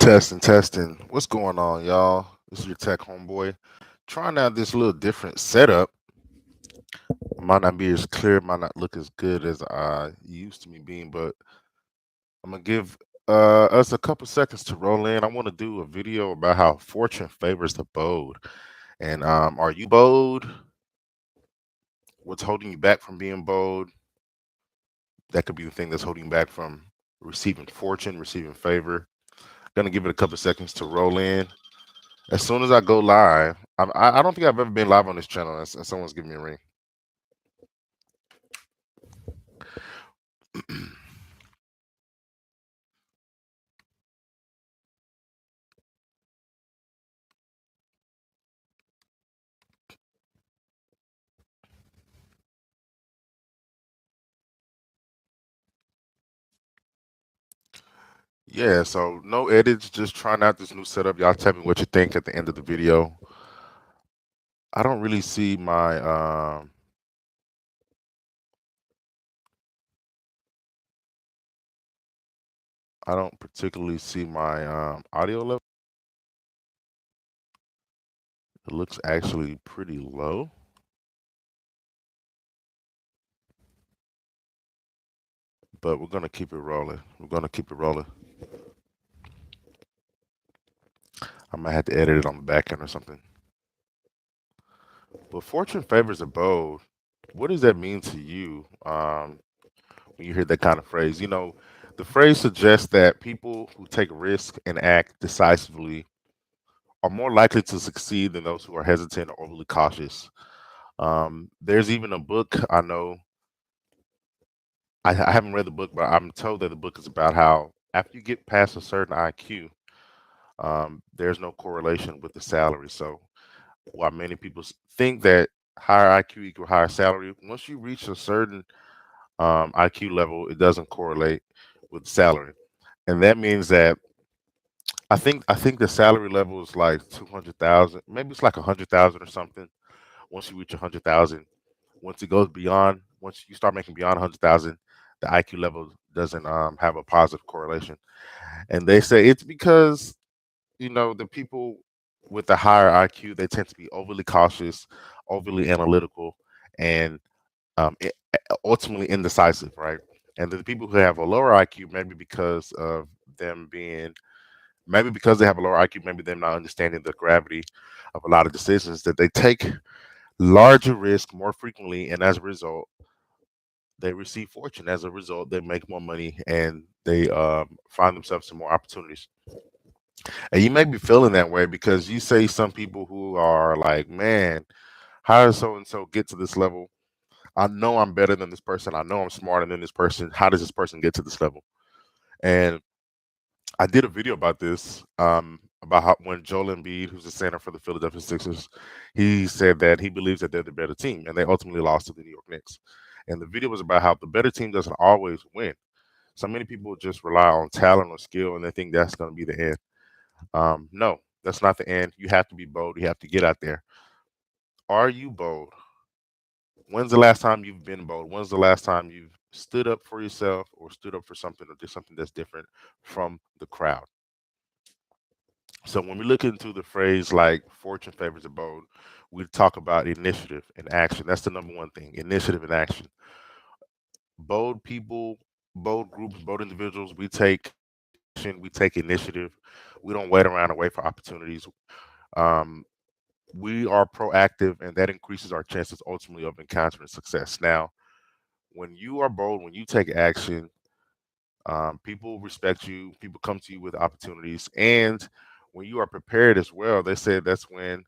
Testing, testing. What's going on, y'all? This is your tech homeboy. Trying out this little different setup. Might not be as clear, might not look as good as I used to me being, but I'm gonna give us a couple seconds to roll in. I want to do a video about how fortune favors the bold. And are you bold? What's holding you back from being bold? That could be the thing that's holding you back from receiving fortune, receiving favor. Gonna give it a couple seconds to roll in. As soon as I go live, I don't think I've ever been live on this channel and someone's giving me a ring. Yeah, so no edits, just trying out this new setup. Y'all tell me what you think at the end of the video. I don't really see my I don't particularly see my audio level. It looks actually pretty low, but we're gonna keep it rolling. We're gonna keep it rolling. I might have to edit it on the back end or something. But fortune favors the bold. What does that mean to you? When you hear that kind of phrase. The phrase suggests that people who take risk and act decisively are more likely to succeed than those who are hesitant or overly cautious. There's even a book I know. I haven't read the book, but I'm told that the book is about how after you get past a certain IQ, there's no correlation with the salary. So while many people think that higher IQ equal higher salary, once you reach a certain IQ level, it doesn't correlate with salary, and that means that I think the salary level is like 200,000, maybe it's like 100,000 or something. Once you reach 100,000, once you start making beyond 100,000, the IQ level doesn't have a positive correlation, and they say it's because the people with the higher IQ they tend to be overly cautious, overly analytical, and ultimately indecisive, right? And the people who have a lower IQ, maybe because they have a lower IQ, maybe they're not understanding the gravity of a lot of decisions that they take larger risk more frequently, and as a result, they receive fortune. As a result, they make more money and they find themselves some more opportunities. And you may be feeling that way because you say some people who are like, man, how does so and so get to this level? I know I'm better than this person. I know I'm smarter than this person. How does this person get to this level? And I did a video about this, about how when Joel Embiid, who's the center for the Philadelphia Sixers, he said that he believes that they're the better team, and they ultimately lost to the New York Knicks. And the video was about how the better team doesn't always win. So many people just rely on talent or skill, and they think that's going to be the end. No, that's not the end. You have to be bold. You have to get out there. Are you bold? When's the last time you've been bold? When's the last time you've stood up for yourself or stood up for something or did something that's different from the crowd? So when we look into the phrase like fortune favors the bold, we talk about initiative and action. That's the number one thing, initiative and action. Bold people, bold groups, bold individuals, we take action, we take initiative. We don't wait around and wait for opportunities. Um, we are proactive, and that increases our chances ultimately of encountering success. Now, when you are bold, when you take action, people respect you, people come to you with opportunities. And when you are prepared as well, they said that's when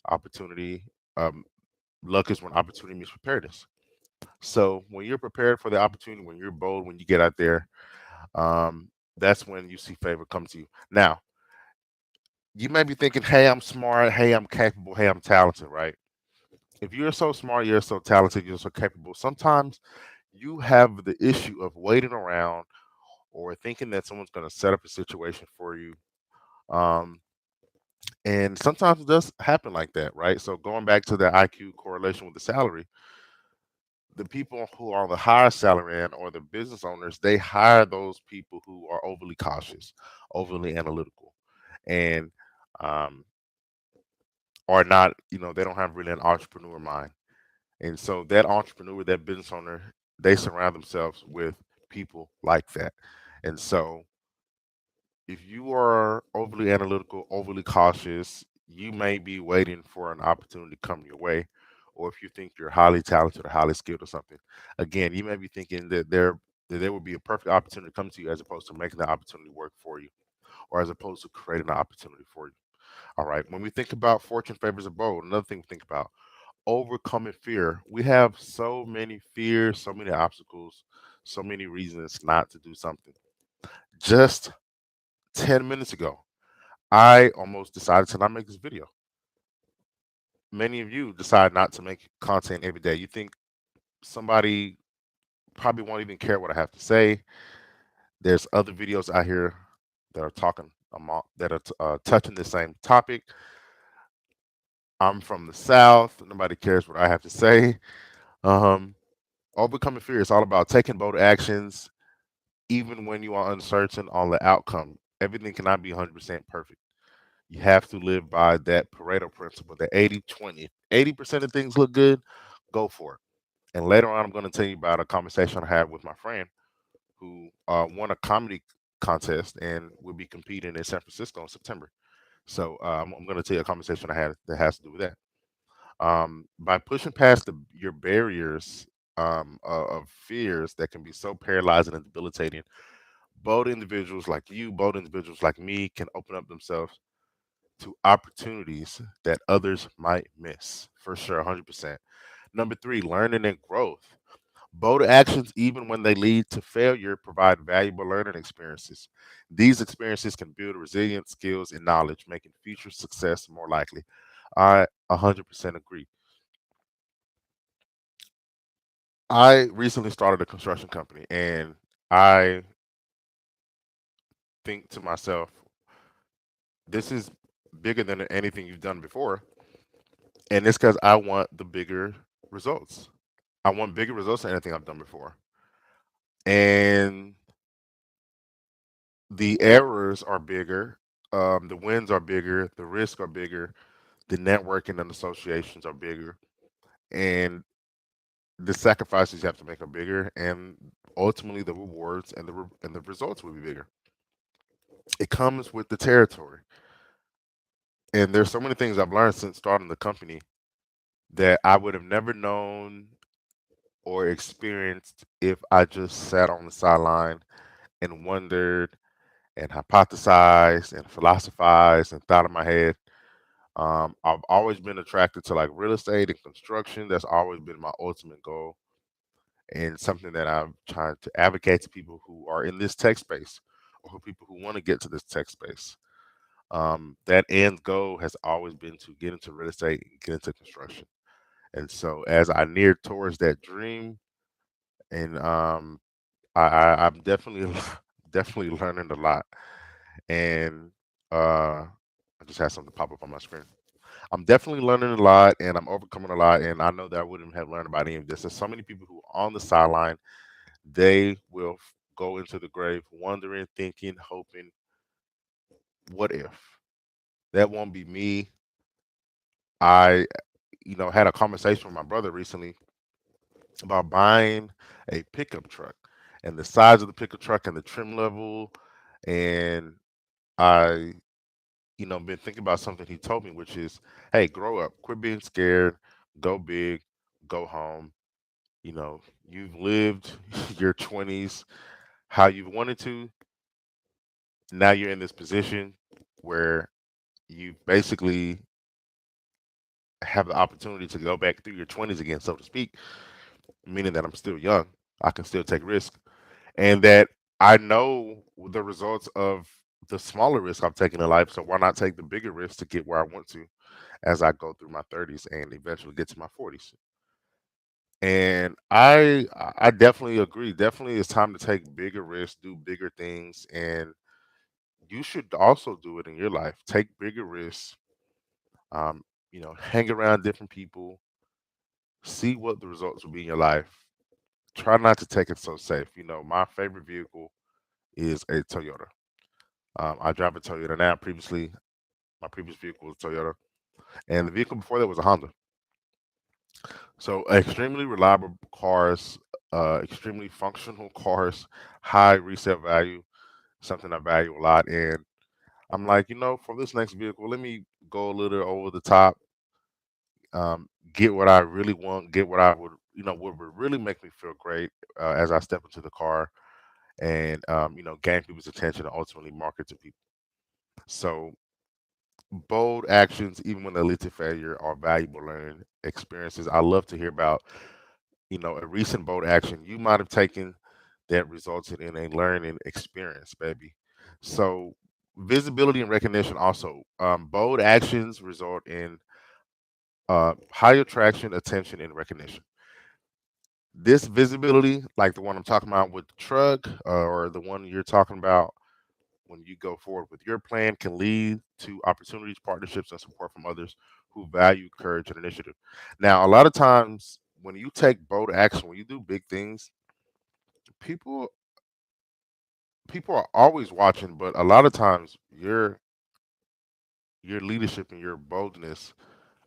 opportunity, um, luck is when opportunity meets preparedness. So when you're prepared for the opportunity, when you're bold, when you get out there, that's when you see favor come to you. Now, you may be thinking, hey, I'm smart, hey, I'm capable, hey, I'm talented, right? If you're so smart, you're so talented, you're so capable, sometimes you have the issue of waiting around or thinking that someone's going to set up a situation for you. Um, and sometimes it does happen like that, right? So going back to the IQ correlation with the salary, the people who are on the higher salary end or the business owners, they hire those people who are overly cautious, overly analytical. and um, are not, they don't have really an entrepreneur mind. And so that entrepreneur, that business owner, they surround themselves with people like that. And so if you are overly analytical, overly cautious, you may be waiting for an opportunity to come your way. Or if you think you're highly talented or highly skilled or something, again, you may be thinking that there would be a perfect opportunity to come to you as opposed to making the opportunity work for you, or as opposed to creating an opportunity for you. All right. When we think about fortune favors the bold, another thing we think about overcoming fear. We have so many fears, so many obstacles, so many reasons not to do something. Just 10 minutes ago, I almost decided to not make this video. Many of you decide not to make content every day. You think somebody probably won't even care what I have to say. There's other videos out here that are talking that are touching the same topic. I'm from the South. Nobody cares what I have to say. Um, Overcoming fear is all about taking bold actions, even when you are uncertain on the outcome. Everything cannot be 100% perfect. You have to live by that Pareto principle, the 80-20. 80% of things look good, go for it. And later on, I'm going to tell you about a conversation I had with my friend who won a comedy contest and will be competing in San Francisco in September. So I'm going to tell you a conversation I had that has to do with that. By pushing past your barriers of fears that can be so paralyzing and debilitating, bold individuals like you, bold individuals like me can open up themselves to opportunities that others might miss. For sure, 100%. Number three, learning and growth. Bold actions, even when they lead to failure, provide valuable learning experiences. These experiences can build resilience, skills, and knowledge, making future success more likely. I 100% agree. I recently started a construction company, and I think to myself, this is bigger than anything you've done before. And it's because I want the bigger results. I want bigger results than anything I've done before. And the errors are bigger, the wins are bigger, the risks are bigger, the networking and associations are bigger, and the sacrifices you have to make are bigger, and ultimately the rewards and the results will be bigger. It comes with the territory. And there's so many things I've learned since starting the company that I would have never known or experienced if I just sat on the sideline and wondered and hypothesized and philosophized and thought in my head. I've always been attracted to like real estate and construction. That's always been my ultimate goal, and something that I'm trying to advocate to people who are in this tech space or who people who want to get to this tech space. That end goal has always been to get into real estate and get into construction. And so as I near towards that dream, and I'm definitely definitely learning a lot. And I just had something pop up on my screen. I'm definitely learning a lot, and I'm overcoming a lot. And I know that I wouldn't have learned about any of this. There's so many people who are on the sideline. They will go into the grave wondering, thinking, hoping, what if? That won't be me. I, had a conversation with my brother recently about buying a pickup truck and the size of the pickup truck and the trim level. And I, been thinking about something he told me, which is, hey, grow up, quit being scared, go big, go home. You've lived your 20s how you've wanted to. Now you're in this position where you basically have the opportunity to go back through your 20s again, so to speak, meaning that I'm still young. I can still take risks. And that I know the results of the smaller risks I've taken in life. So why not take the bigger risks to get where I want to as I go through my 30s and eventually get to my 40s? And I definitely agree. Definitely, it's time to take bigger risks, do bigger things, and you should also do it in your life. Take bigger risks. Hang around different people, see what the results will be in your life. Try not to take it so safe. My favorite vehicle is a Toyota. I drive a Toyota now. Previously, my previous vehicle was a Toyota, and the vehicle before that was a Honda. So extremely reliable cars, extremely functional cars, high resale value, something I value a lot. And I'm like, for this next vehicle, let me go a little over the top, get what I really want, get what I would, would really make me feel great as I step into the car and, gain people's attention and ultimately market to people. So bold actions, even when they lead to failure, are valuable learning experiences. I love to hear about, a recent bold action you might have taken that resulted in a learning experience, baby. So visibility and recognition also. Bold actions result in high attraction, attention, and recognition. This visibility, like the one I'm talking about with the truck, or the one you're talking about when you go forward with your plan, can lead to opportunities, partnerships, and support from others who value courage and initiative. Now, a lot of times when you take bold action, when you do big things, people people are always watching, but a lot of times your leadership and your boldness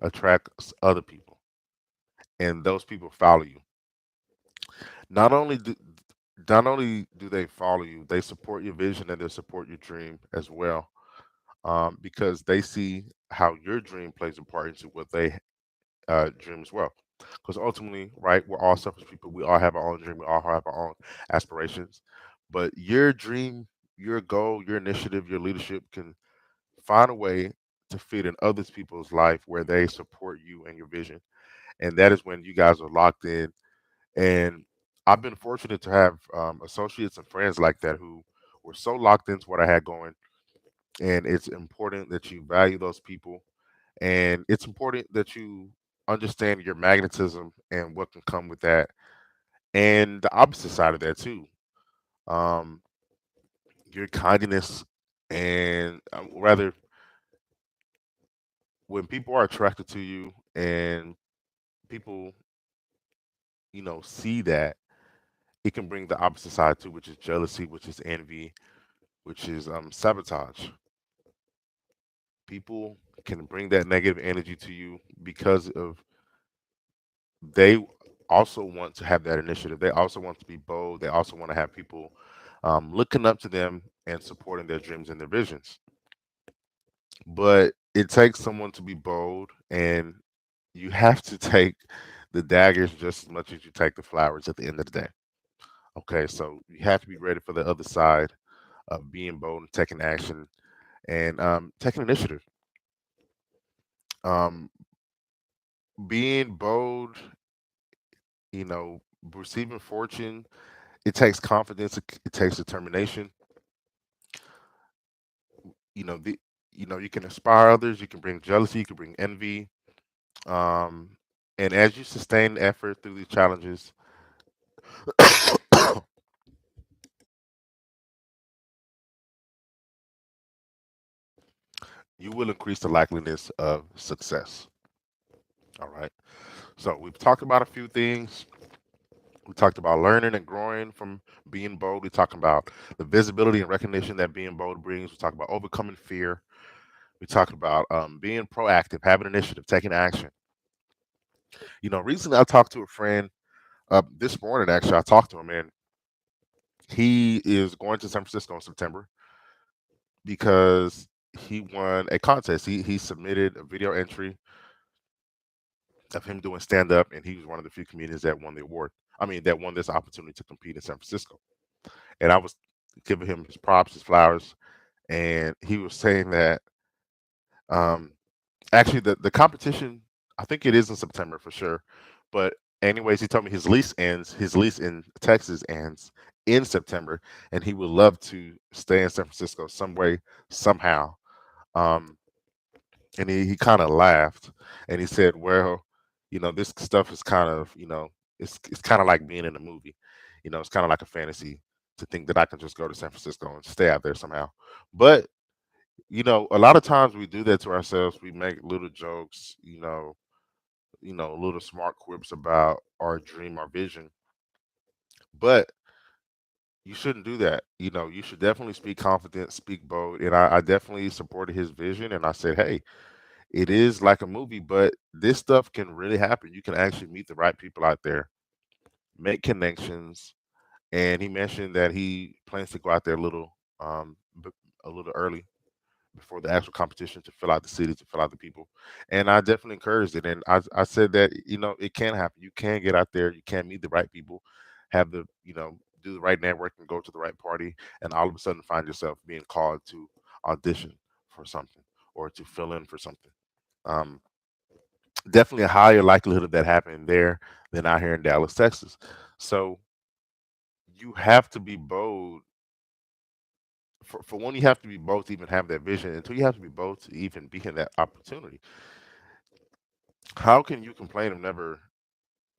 attracts other people, and those people follow you. Not only do not only do they follow you, they support your vision and they support your dream as well, because they see how your dream plays a part into what they dream as well. Because ultimately, right, we're all selfish people. We all have our own dream. We all have our own aspirations. But your dream, your goal, your initiative, your leadership can find a way to fit in others people's life where they support you and your vision. And that is when you guys are locked in. And I've been fortunate to have associates and friends like that who were so locked into what I had going. And it's important that you value those people. And it's important that you understand your magnetism and what can come with that. And the opposite side of that, too. Um, your kindness and rather, when people are attracted to you and people, see that, it can bring the opposite side too, which is jealousy, which is envy, which is sabotage. People can bring that negative energy to you because of they also want to have that initiative. They also want to be bold. They also want to have people looking up to them and supporting their dreams and their visions. But it takes someone to be bold, and you have to take the daggers just as much as you take the flowers at the end of the day. Okay, so you have to be ready for the other side of being bold and taking action and taking initiative. Um, being bold, receiving fortune, it takes confidence, it takes determination. You know, the, you can inspire others, you can bring jealousy, you can bring envy. Um, and as you sustain effort through these challenges, you will increase the likeliness of success. All right. So we've talked about a few things. We talked about learning and growing from being bold. We talked about the visibility and recognition that being bold brings. We talked about overcoming fear. We talked about being proactive, having initiative, taking action. Recently I talked to a friend this morning. Actually, I talked to him, and he is going to San Francisco in September because he won a contest. He submitted a video entry of him doing stand up, and he was one of the few comedians that won the award. I mean, that won this opportunity to compete in San Francisco. And I was giving him his props, his flowers, and he was saying that um, actually the competition, I think it is in September for sure. But anyways, he told me his lease in Texas ends in September, and he would love to stay in San Francisco some way, somehow. Um, and he kind of laughed and he said, "Well, this stuff is kind of, it's kind of like being in a movie. It's kind of like a fantasy to think that I can just go to San Francisco and stay out there somehow." But a lot of times we do that to ourselves. We make little jokes, little smart quips about our dream, our vision. But you shouldn't do that. You should definitely speak confident, speak bold. And I definitely supported his vision. And I said, hey, it is like a movie, but this stuff can really happen. You can actually meet the right people out there, make connections. And he mentioned that he plans to go out there b- a little early before the actual competition to fill out the city, to fill out the people. And I definitely encouraged it. And I said that, it can happen. You can get out there, you can meet the right people, have do the right networking, go to the right party, and all of a sudden find yourself being called to audition for something or to fill in for something. Um, Definitely a higher likelihood of that happening there than out here in Dallas, Texas. So you have to be bold. For one, you have to be bold to even have that vision. Until you have to be bold to even be in that opportunity. How can you complain of never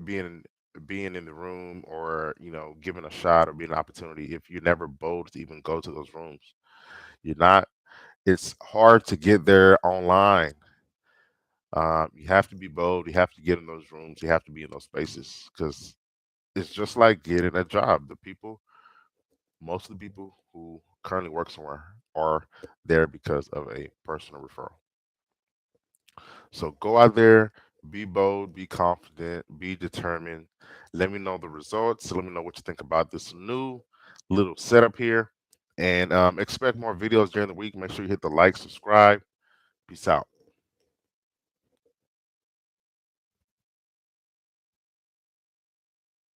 being being in the room or given a shot or being an opportunity if you're never bold to even go to those rooms? You're not. It's hard to get there online. You have to be bold. You have to get in those rooms. You have to be in those spaces because it's just like getting a job. Most of the people who currently work somewhere are there because of a personal referral. So go out there, be bold, be confident, be determined. Let me know the results. Let me know what you think about this new little setup here. And expect more videos during the week. Make sure you hit the like, subscribe. Peace out.